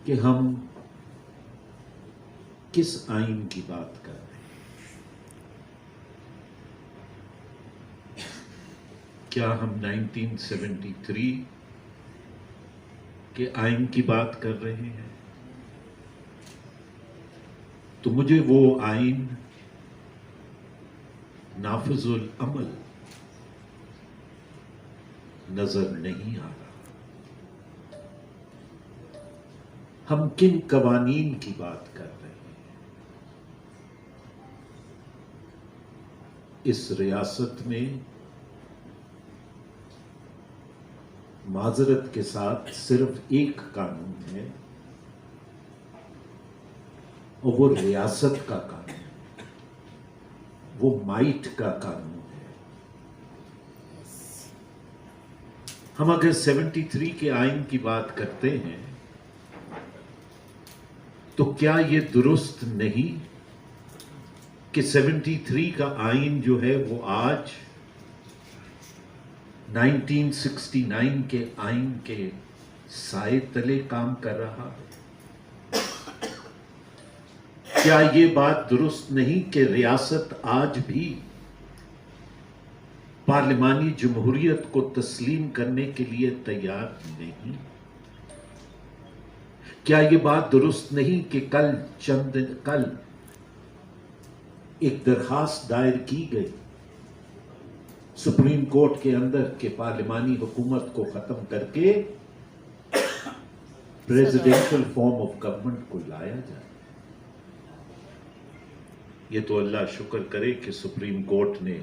کہ ہم کس آئین کی بات کر رہے ہیں؟ کیا ہم 1973 کے آئین کی بات کر رہے ہیں؟ تو مجھے وہ آئین نافذ العمل نظر نہیں آ رہا۔ ہم کن قوانین کی بات کر رہے ہیں؟ اس ریاست میں معذرت کے ساتھ صرف ایک قانون ہے اور وہ ریاست کا قانون ہے، وہ مائٹ کا قانون ہے۔ ہم اگر 73 کے آئین کی بات کرتے ہیں تو کیا یہ درست نہیں کہ 73 کا آئین جو ہے وہ آج 1969 کے آئین کے سائے تلے کام کر رہا ہے؟ کیا یہ بات درست نہیں کہ ریاست آج بھی پارلیمانی جمہوریت کو تسلیم کرنے کے لیے تیار نہیں؟ کیا یہ بات درست نہیں کہ کل ایک درخواست دائر کی گئی سپریم کورٹ کے اندر کہ پارلیمانی حکومت کو ختم کر کے پریزیڈنشل فارم آف گورنمنٹ کو لایا جائے؟ یہ تو اللہ شکر کرے کہ سپریم کورٹ نے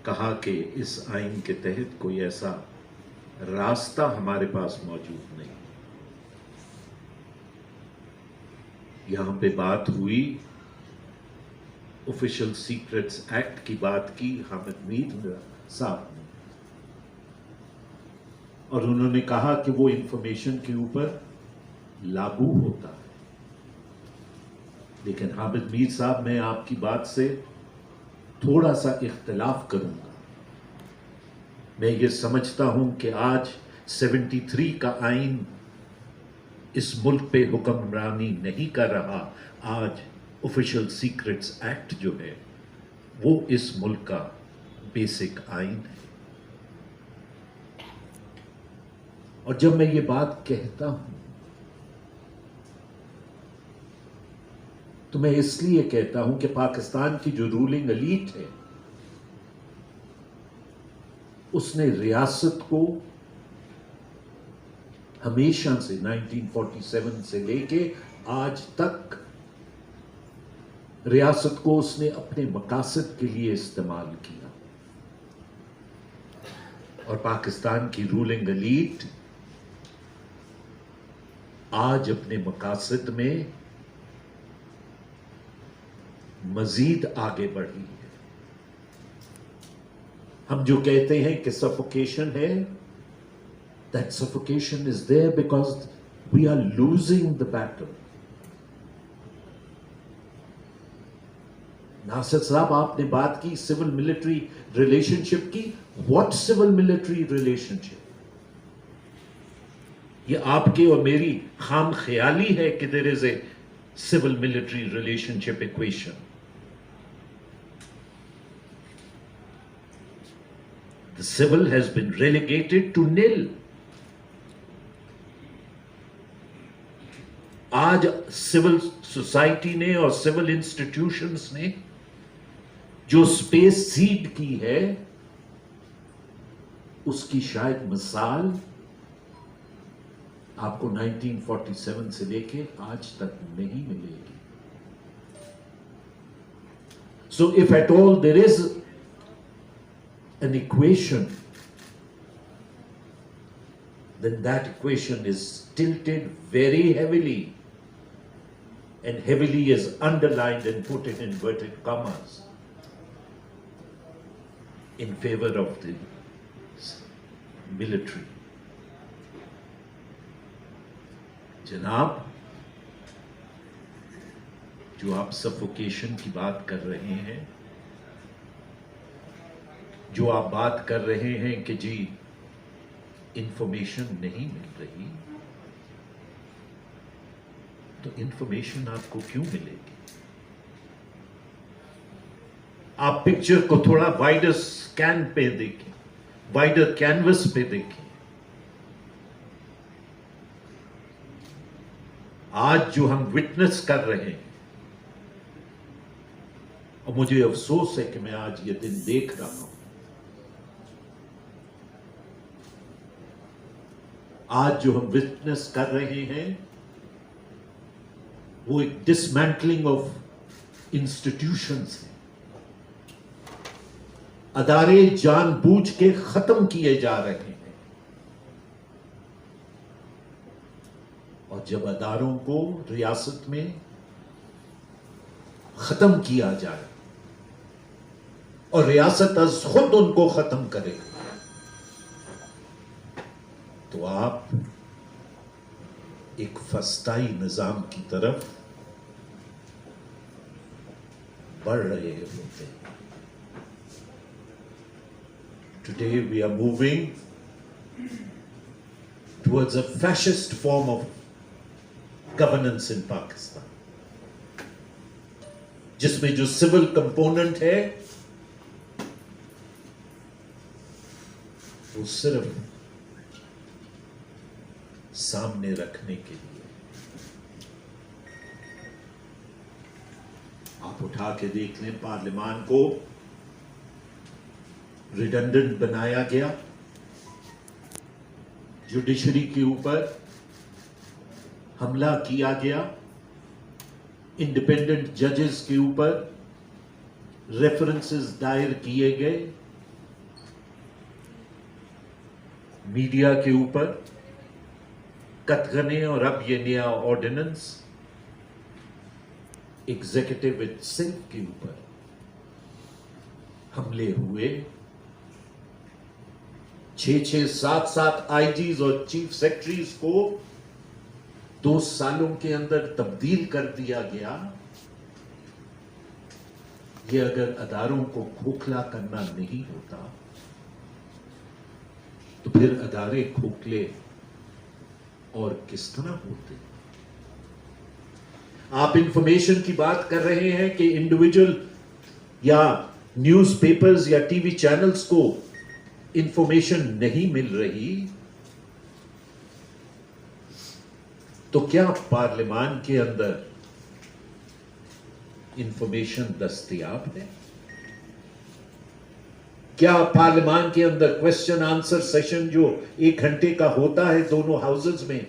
کہا کہ اس آئین کے تحت کوئی ایسا راستہ ہمارے پاس موجود نہیں۔ یہاں پہ بات ہوئی آفیشل سیکرٹس ایکٹ کی بات کی حامد میر صاحب نے، اور انہوں نے کہا کہ وہ انفارمیشن کے اوپر لاگو ہوتا ہے۔ لیکن حامد میر صاحب، میں آپ کی بات سے تھوڑا سا اختلاف کروں گا۔ میں یہ سمجھتا ہوں کہ آج 73 کا آئین اس ملک پہ حکمرانی نہیں کر رہا۔ آج آفیشل سیکرٹس ایکٹ جو ہے وہ اس ملک کا بیسک آئین ہے۔ اور جب میں یہ بات کہتا ہوں تو میں اس لیے کہتا ہوں کہ پاکستان کی جو رولنگ ایلیٹ ہے اس نے ریاست کو ہمیشہ سے 1947 سے لے کے آج تک ریاست کو اس نے اپنے مقاصد کے لیے استعمال کیا، اور پاکستان کی رولنگ ایلیٹ آج اپنے مقاصد میں مزید آگے بڑھی ہے۔ ہم جو کہتے ہیں کہ سفوکیشن ہے، that suffocation is there because we are losing the battle. ناصر صاحب، آپ نے بات کی سول ملٹری ریلیشن شپ کی۔ واٹ سول ملٹری ریلیشن شپ؟ یہ آپ کے اور میری خام خیالی ہے کہ there is a civil military relationship equation. The civil has been relegated to nil. آج سول سوسائٹی نے اور سول انسٹیٹیوشنز نے جو سپیس سیڈ کی ہے اس کی شاید مثال آپ کو 1947 سے لے کے آج تک نہیں ملے گی۔ So if at all there is an equation, then that equation is tilted very heavily, and heavily is underlined and put in inverted commas in favor of the military. جناب، جو آپ سفوکیشن کی بات کر رہے ہیں، جو آپ بات کر رہے ہیں کہ جی انفارمیشن نہیں مل رہی، تو انفارمیشن آپ کو کیوں ملے گی؟ آپ پکچر کو تھوڑا وائڈر سکین پہ دیکھیں، وائڈر کینوس پہ دیکھیں. آج جو ہم وٹنس کر رہے ہیں، اور مجھے افسوس ہے کہ میں آج یہ دن دیکھ رہا ہوں، آج جو ہم وٹنس کر رہے ہیں وہ ایک ڈسمینٹلنگ آف انسٹیٹیوشنز ہے. ادارے جان بوجھ کے ختم کیے جا رہے ہیں، اور جب اداروں کو ریاست میں ختم کیا جائے اور ریاست از خود ان کو ختم کرے تو آپ ایک فسطائی نظام کی طرف بڑھ رہے ہوتے ہیں. Today we are moving towards a fascist form of governance in Pakistan, جس میں جو سول کمپوننٹ ہے وہ صرف سامنے رکھنے کے لیے. آپ اٹھا کے دیکھ لیں، پارلیمان کو ریڈنڈنٹ بنایا گیا، جوڈیشری کے اوپر حملہ کیا گیا، انڈیپینڈنٹ ججز کے اوپر ریفرنسز دائر کیے گئے، میڈیا کے اوپر کتگنے، اور اب یہ نیا آرڈیننس ایگزیکٹو اٹسیلف کے اوپر حملے ہوئے. 6 7 آئی جیز اور چیف سیکرٹریز کو 2 سالوں کے اندر تبدیل کر دیا گیا. یہ اگر اداروں کو کھوکھلا کرنا نہیں ہوتا تو پھر ادارے کھوکھلے اور کس طرح ہوتے؟ آپ انفارمیشن کی بات کر رہے ہیں کہ انڈیویجول یا نیوز پیپرز یا ٹی وی چینلز کو انفارمیشن نہیں مل رہی، تو کیا پارلیمان کے اندر انفارمیشن دستیاب ہے؟ کیا پارلیمان کے اندر کوسچن آنسر سیشن جو 1 گھنٹے کا ہوتا ہے دونوں ہاؤسز میں،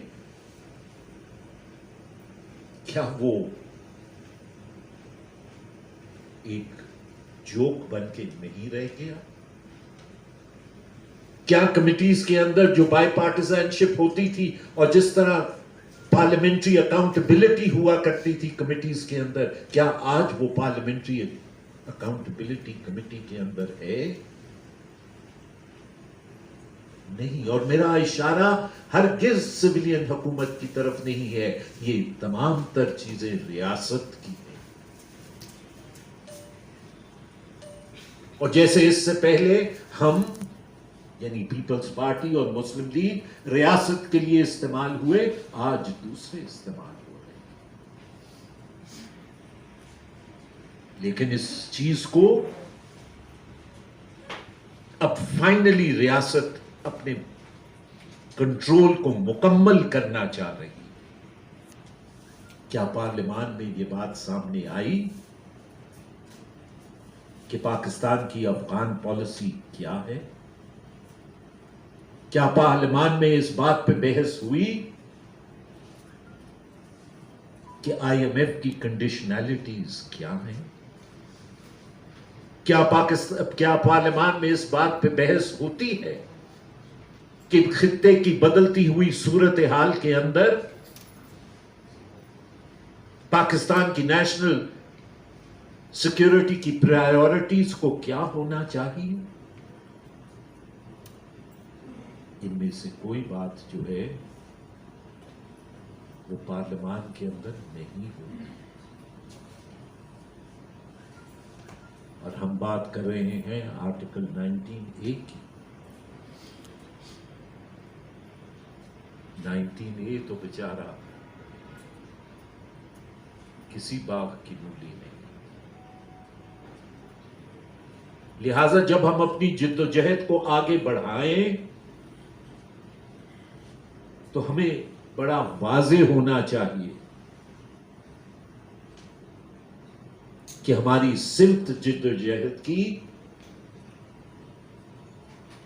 کیا وہ ایک جوک بن کے نہیں رہ گیا؟ کیا کمیٹیز کے اندر جو بائی پارٹیزن شپ ہوتی تھی اور جس طرح پارلیمنٹری اکاؤنٹیبلٹی ہوا کرتی تھی کمیٹیز کے اندر، کیا آج وہ پارلیمنٹری اکاؤنٹیبلٹی کمیٹی کے اندر ہے؟ نہیں. اور میرا اشارہ ہرگز سویلین حکومت کی طرف نہیں ہے، یہ تمام تر چیزیں ریاست کی ہیں. اور جیسے اس سے پہلے ہم یعنی پیپلز پارٹی اور مسلم لیگ ریاست کے لیے استعمال ہوئے، آج دوسرے استعمال ہو رہے ہیں. لیکن اس چیز کو اب فائنلی ریاست اپنے کنٹرول کو مکمل کرنا چاہ رہی. کیا پارلیمان میں یہ بات سامنے آئی کہ پاکستان کی افغان پالیسی کیا ہے؟ کیا پارلیمان میں اس بات پہ بحث ہوئی کہ آئی ایم ایف کی کنڈیشنلٹیز کیا ہیں؟ کیا پارلیمان میں اس بات پہ بحث ہوتی ہے کہ خطے کی بدلتی ہوئی صورتحال کے اندر پاکستان کی نیشنل سیکیورٹی کی پرائیورٹیز کو کیا ہونا چاہیے؟ ان میں سے کوئی بات جو ہے وہ پارلیمان کے اندر نہیں ہوتی. اور ہم بات کر رہے ہیں آرٹیکل 19A کی. 19A تو بیچارہ کسی باغ کی مولی نہیں. لہذا جب ہم اپنی جد و جہد کو آگے بڑھائیں تو ہمیں بڑا واضح ہونا چاہیے کہ ہماری سمت جد و جہد کی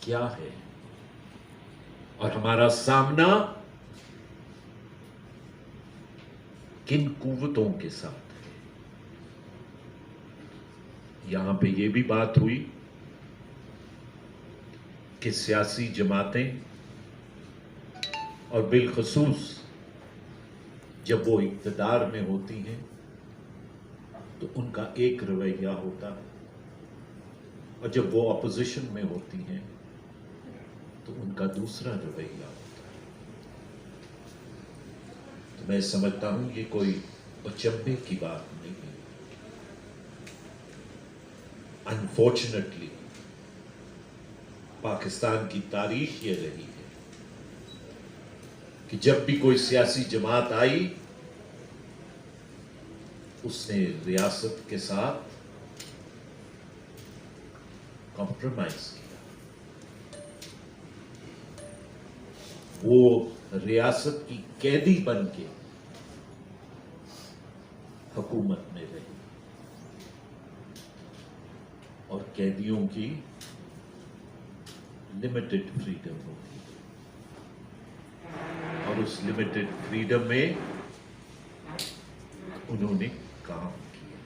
کیا ہے اور ہمارا سامنا کن قوتوں کے ساتھ. یہاں پہ یہ بھی بات ہوئی کہ سیاسی جماعتیں اور بالخصوص جب وہ اقتدار میں ہوتی ہیں تو ان کا ایک رویہ ہوتا ہے اور جب وہ اپوزیشن میں ہوتی ہیں تو ان کا دوسرا رویہ ہوتا ہے. تو میں سمجھتا ہوں یہ کوئی اچنبھے کی بات نہیں ہے. انفارچونیٹلی پاکستان کی تاریخ یہ رہی ہے کہ جب بھی کوئی سیاسی جماعت آئی اس نے ریاست کے ساتھ کمپرومائز کیا. وہ ریاست کی قیدی بن کے حکومت میں رہی اور قیدیوں کی لمیٹڈ فریڈم ہوتی اور اس لمیٹڈ فریڈم میں انہوں نے کام کیا.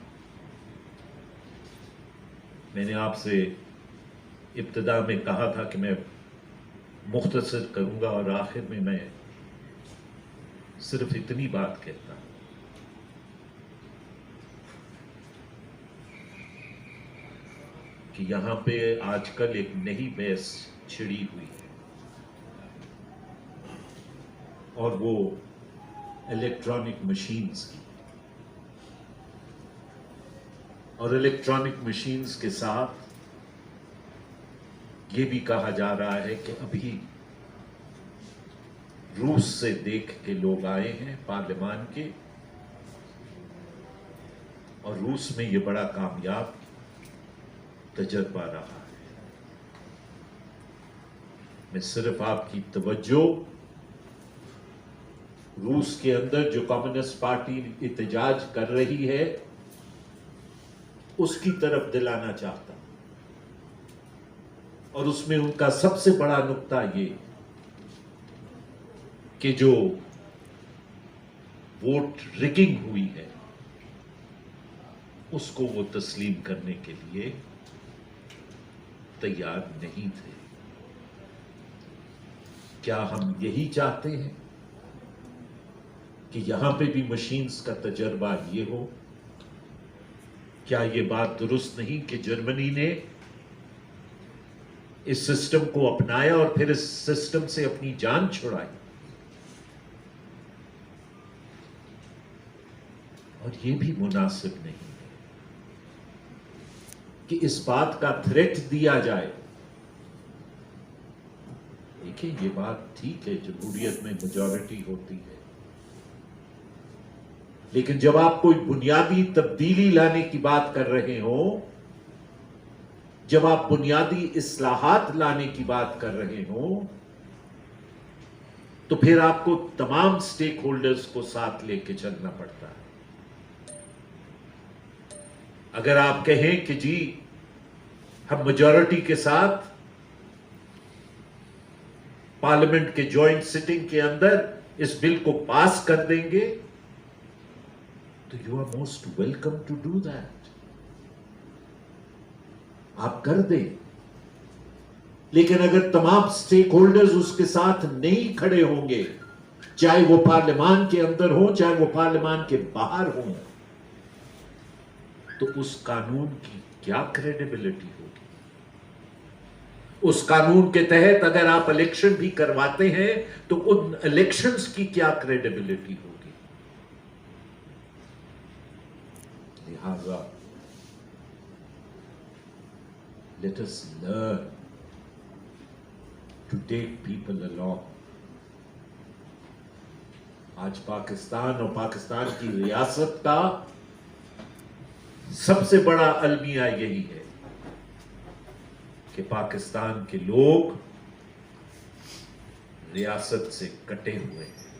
میں نے آپ سے ابتدا میں کہا تھا کہ میں مختصر کروں گا اور آخر میں صرف اتنی بات کہتا ہوں کہ یہاں پہ آج کل ایک نئی بحث چھڑی ہوئی ہے اور وہ الیکٹرانک مشینز کی. اور الیکٹرانک مشینز کے ساتھ یہ بھی کہا جا رہا ہے کہ ابھی روس سے دیکھ کے لوگ آئے ہیں پارلیمان کے اور روس میں یہ بڑا کامیاب تجربہ رہا ہے. میں صرف آپ کی توجہ روس کے اندر جو کمیونسٹ پارٹی احتجاج کر رہی ہے اس کی طرف دلانا چاہتا ہوں. اور اس میں ان کا سب سے بڑا نقطہ یہ کہ جو ووٹ ریگنگ ہوئی ہے اس کو وہ تسلیم کرنے کے لیے تیار نہیں تھے. کیا ہم یہی چاہتے ہیں کہ یہاں پہ بھی مشینز کا تجربہ یہ ہو؟ کیا یہ بات درست نہیں کہ جرمنی نے اس سسٹم کو اپنایا اور پھر اس سسٹم سے اپنی جان چھڑائی؟ اور یہ بھی مناسب نہیں ہے کہ اس بات کا تھریٹ دیا جائے. دیکھیں یہ بات ٹھیک ہے جمہوریت میں میجورٹی ہوتی ہے لیکن جب آپ کوئی بنیادی تبدیلی لانے کی بات کر رہے ہوں جب آپ بنیادی اصلاحات لانے کی بات کر رہے ہوں تو پھر آپ کو تمام سٹیک ہولڈرز کو ساتھ لے کے چلنا پڑتا ہے. اگر آپ کہیں کہ جی ہم میجورٹی کے ساتھ پارلیمنٹ کے جوائنٹ سٹنگ کے اندر اس بل کو پاس کر دیں گے تو you are most welcome to do that. آپ کر دیں لیکن اگر تمام سٹیک ہولڈرز اس کے ساتھ نہیں کھڑے ہوں گے چاہے وہ پارلیمان کے اندر ہوں چاہے وہ پارلیمان کے باہر ہوں تو اس قانون کی کیا کریڈیبلٹی ہوگی؟ اس قانون کے تحت اگر آپ الیکشن بھی کرواتے ہیں تو ان الیکشنز کی کیا کریڈیبلٹی ہوگی؟ لہذا let us learn to take people along. آج پاکستان اور پاکستان کی ریاست کا سب سے بڑا المیہ یہی ہے کہ پاکستان کے لوگ ریاست سے کٹے ہوئے ہیں.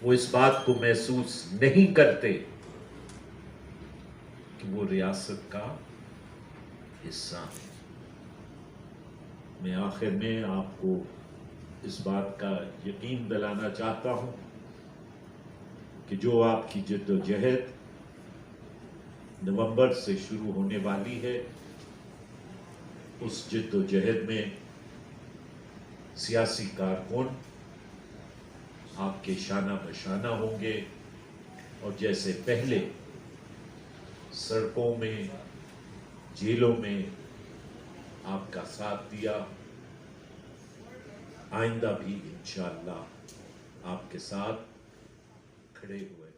وہ اس بات کو محسوس نہیں کرتے کہ وہ ریاست کا حصہ ہے. میں آخر میں آپ کو اس بات کا یقین دلانا چاہتا ہوں کہ جو آپ کی جد و جہد نومبر سے شروع ہونے والی ہے، اس جد و جہد میں سیاسی کارکن آپ کے شانہ بشانہ ہوں گے، اور جیسے پہلے سڑکوں میں، جیلوں میں آپ کا ساتھ دیا، آئندہ بھی انشاءاللہ آپ کے ساتھ کھڑے ہوئے.